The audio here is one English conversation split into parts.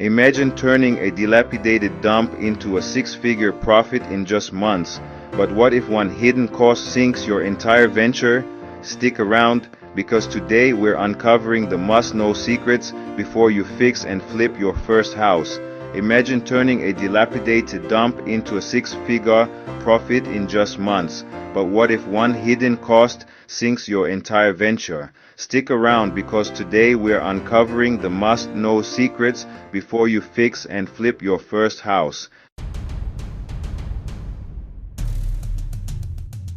Imagine turning a dilapidated dump into a six-figure profit in just months. But what if one hidden cost sinks your entire venture? Stick around, because today we're uncovering the must-know secrets before you fix and flip your first house. Imagine turning a dilapidated dump into a six-figure profit in just months. But what if one hidden cost sinks your entire venture? Stick around, because today we're uncovering the must-know secrets before you fix and flip your first house.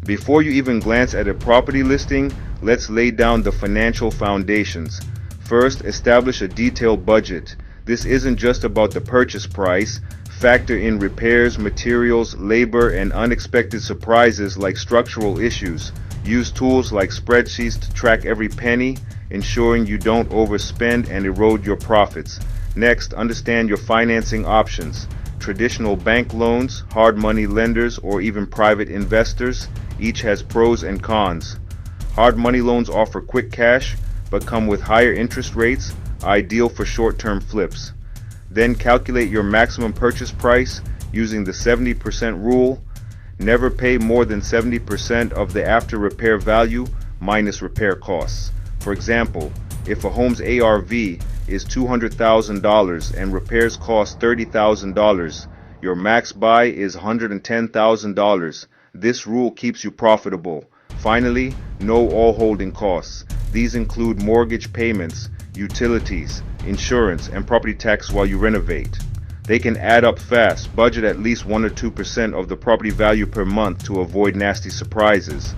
Before you even glance at a property listing, let's lay down the financial foundations. First, establish a detailed budget. This isn't just about the purchase price. Factor in repairs, materials, labor, and unexpected surprises like structural issues. Use tools like spreadsheets to track every penny, ensuring you don't overspend and erode your profits. Next, understand your financing options. Traditional bank loans, hard money lenders, or even private investors, each has pros and cons. Hard money loans offer quick cash, but come with higher interest rates, ideal for short-term flips. Then calculate your maximum purchase price using the 70% rule. Never pay more than 70% of the after repair value minus repair costs. For example, if a home's ARV is $200,000 and repairs cost $30,000, your max buy is $110,000. This rule keeps you profitable. Finally, know all holding costs. These include mortgage payments, utilities, insurance, and property tax while you renovate. They can add up fast. Budget at least 1 or 2% of the property value per month to avoid nasty surprises.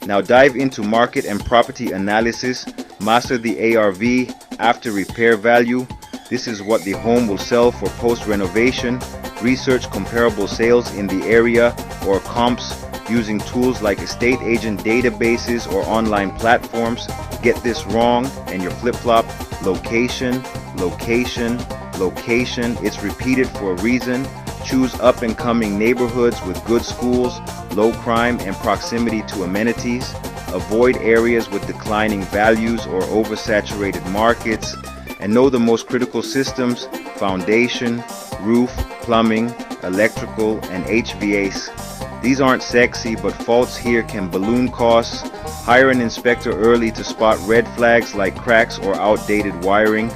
Now dive into market and property analysis. Master the ARV, after repair value. This is what the home will sell for post-renovation. Research comparable sales in the area or comps using tools like estate agent databases or online platforms. Get this wrong and you're flip-flop. Location, location, location. It's repeated for a reason. Choose up-and-coming neighborhoods with good schools, low crime, and proximity to amenities. Avoid areas with declining values or oversaturated markets. And know the most critical systems: foundation, roof, plumbing, electrical, and HVAC. These aren't sexy, but faults here can balloon costs. Hire an inspector early to spot red flags like cracks or outdated wiring.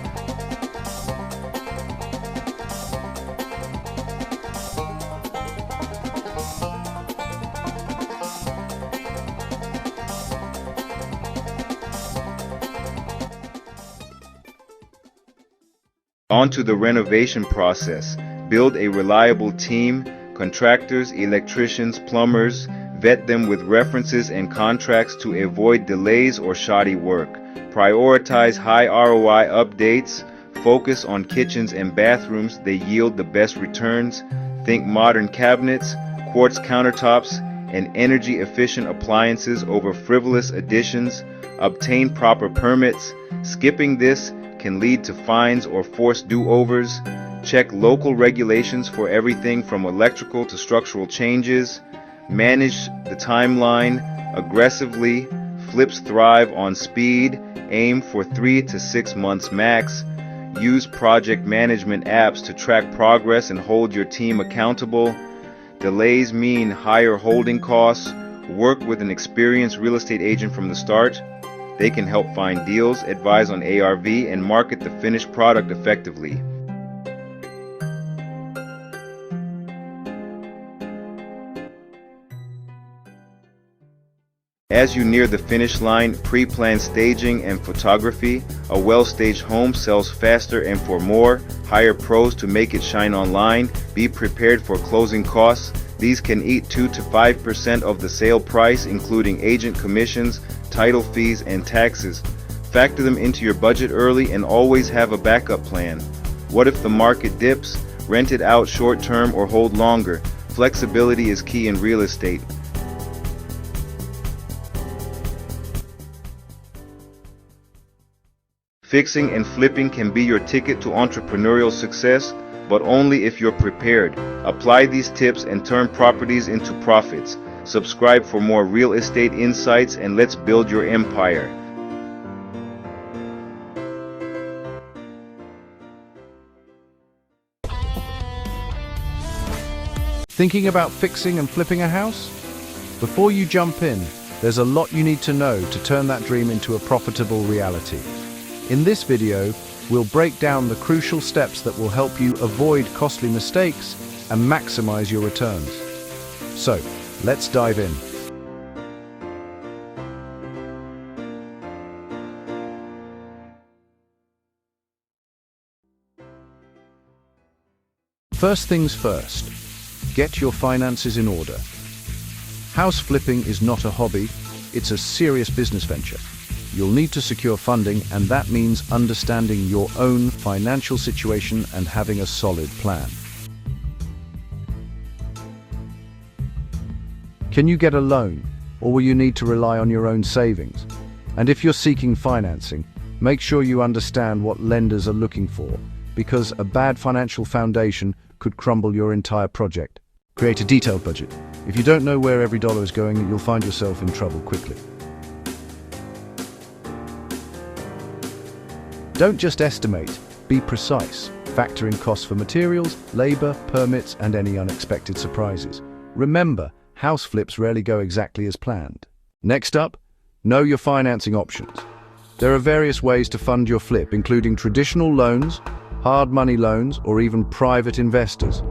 On to the renovation process. Build a reliable team, contractors, electricians, plumbers. Vet them with references and contracts to avoid delays or shoddy work. Prioritize high ROI updates. Focus on kitchens and bathrooms. They yield the best returns. Think modern cabinets, quartz countertops, and energy-efficient appliances over frivolous additions. Obtain proper permits. Skipping this can lead to fines or forced do-overs. Check local regulations for everything from electrical to structural changes. Manage the timeline aggressively. Flips thrive on speed. Aim for 3 to 6 months max. Use project management apps to track progress and hold your team accountable. Delays mean higher holding costs. Work with an experienced real estate agent from the start. They can help find deals, advise on ARV, and market the finished product effectively. As you near the finish line, pre-plan staging and photography. A well-staged home sells faster and for more. Hire pros to make it shine online. Be prepared for closing costs. These can eat 2 to 5% of the sale price, including agent commissions, title fees, and taxes. Factor them into your budget early and always have a backup plan. What if the market dips? Rent it out short-term or hold longer. Flexibility is key in real estate. Fixing and flipping can be your ticket to entrepreneurial success. but only if you're prepared. Apply these tips and turn properties into profits. Subscribe for more real estate insights, and let's build your empire. Thinking about fixing and flipping a house? Before you jump in, there's a lot you need to know to turn that dream into a profitable reality. In this video, we'll break down the crucial steps that will help you avoid costly mistakes and maximize your returns. So, let's dive in. First things first, get your finances in order. House flipping is not a hobby, it's a serious business venture. You'll need to secure funding, and that means understanding your own financial situation and having a solid plan. Can you get a loan, or will you need to rely on your own savings? And if you're seeking financing, make sure you understand what lenders are looking for, because a bad financial foundation could crumble your entire project. Create a detailed budget. If you don't know where every dollar is going, you'll find yourself in trouble quickly. Don't just estimate, be precise. Factor in costs for materials, labor, permits, and any unexpected surprises. Remember, house flips rarely go exactly as planned. Next up, know your financing options. There are various ways to fund your flip, including traditional loans, hard money loans, or even private investors.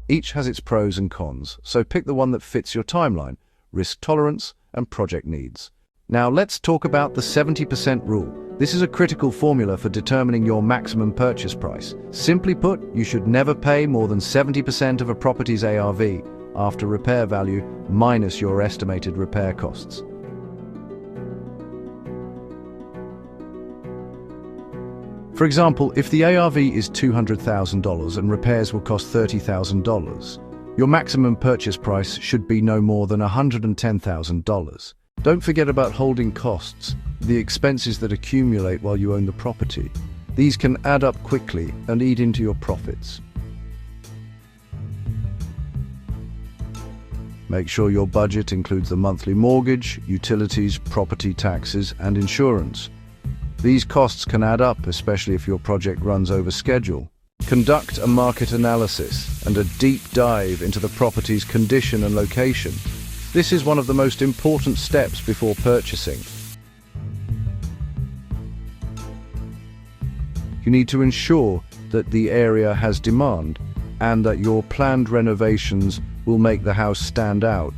Each has its pros and cons, so pick the one that fits your timeline, risk tolerance, and project needs. Now let's talk about the 70% rule. This is a critical formula for determining your maximum purchase price. Simply put, you should never pay more than 70% of a property's ARV after repair value minus your estimated repair costs. For example, if the ARV is $200,000 and repairs will cost $30,000, your maximum purchase price should be no more than $110,000. Don't forget about holding costs, the expenses that accumulate while you own the property. These can add up quickly and eat into your profits. Make sure your budget includes the monthly mortgage, utilities, property taxes, and insurance. These costs can add up, especially if your project runs over schedule. Conduct a market analysis and a deep dive into the property's condition and location. This is one of the most important steps before purchasing. You need to ensure that the area has demand and that your planned renovations will make the house stand out.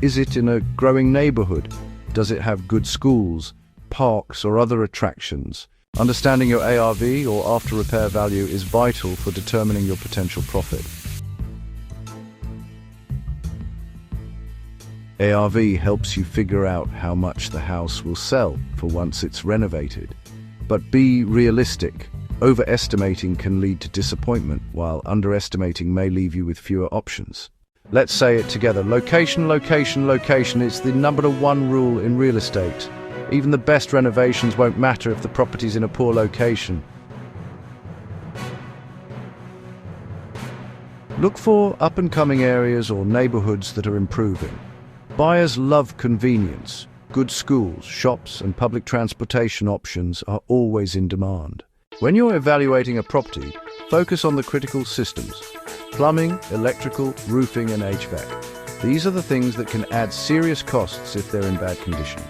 Is it in a growing neighborhood? Does it have good schools, parks, or other attractions? Understanding your ARV or after repair value is vital for determining your potential profit. ARV helps you figure out how much the house will sell for once it's renovated. But be realistic. Overestimating can lead to disappointment, while underestimating may leave you with fewer options. Let's say it together. Location, location, location. It's the number one rule in real estate. Even the best renovations won't matter if the property's in a poor location. Look for up-and-coming areas or neighborhoods that are improving. Buyers love convenience. Good schools, shops, and public transportation options are always in demand. When you're evaluating a property, focus on the critical systems: plumbing, electrical, roofing, and HVAC. These are the things that can add serious costs if they're in bad condition.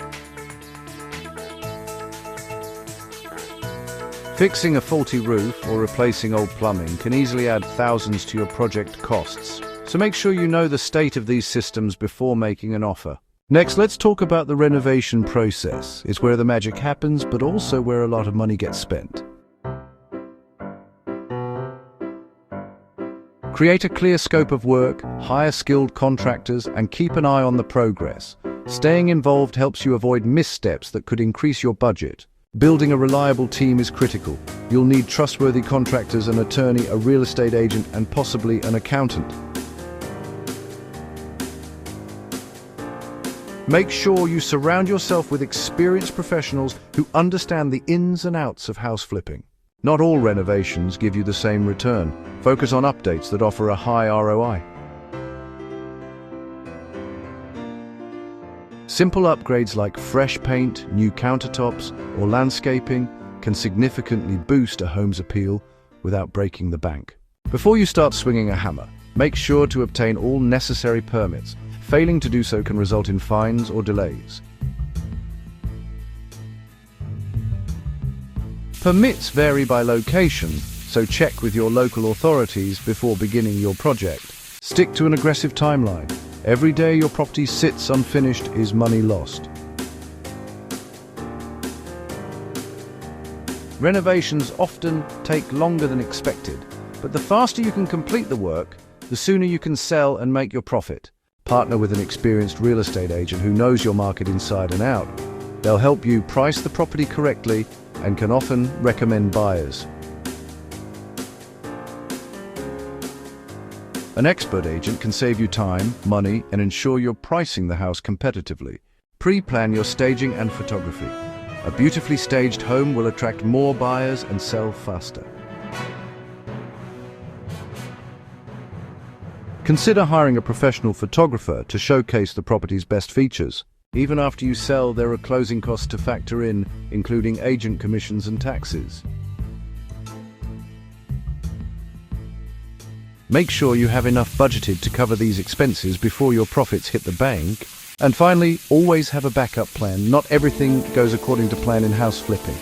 Fixing a faulty roof or replacing old plumbing can easily add thousands to your project costs. So make sure you know the state of these systems before making an offer. Next, let's talk about the renovation process. It's where the magic happens, but also where a lot of money gets spent. Create a clear scope of work, hire skilled contractors, and keep an eye on the progress. Staying involved helps you avoid missteps that could increase your budget. Building a reliable team is critical. You'll need trustworthy contractors, an attorney, a real estate agent, and possibly an accountant. Make sure you surround yourself with experienced professionals who understand the ins and outs of house flipping. Not all renovations give you the same return. Focus on updates that offer a high ROI. Simple upgrades like fresh paint, new countertops, or landscaping can significantly boost a home's appeal without breaking the bank. Before you start swinging a hammer, make sure to obtain all necessary permits. Failing to do so can result in fines or delays. Permits vary by location, so check with your local authorities before beginning your project. Stick to an aggressive timeline. Every day your property sits unfinished is money lost. Renovations often take longer than expected, but the faster you can complete the work, the sooner you can sell and make your profit. Partner with an experienced real estate agent who knows your market inside and out. They'll help you price the property correctly and can often recommend buyers. An expert agent can save you time, money, and ensure you're pricing the house competitively. Pre-plan your staging and photography. A beautifully staged home will attract more buyers and sell faster. Consider hiring a professional photographer to showcase the property's best features. Even after you sell, there are closing costs to factor in, including agent commissions and taxes. Make sure you have enough budgeted to cover these expenses before your profits hit the bank. And finally, always have a backup plan. Not everything goes according to plan in house flipping.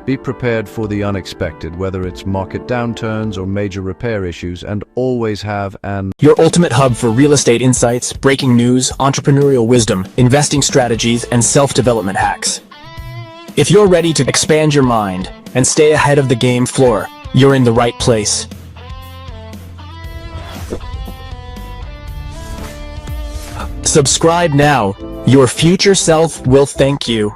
Be prepared for the unexpected, whether it's market downturns or major repair issues, and always have your ultimate hub for real estate insights, breaking news, entrepreneurial wisdom, investing strategies, and self-development hacks. If you're ready to expand your mind and stay ahead of the game floor, you're in the right place. Subscribe now. Your future self will thank you.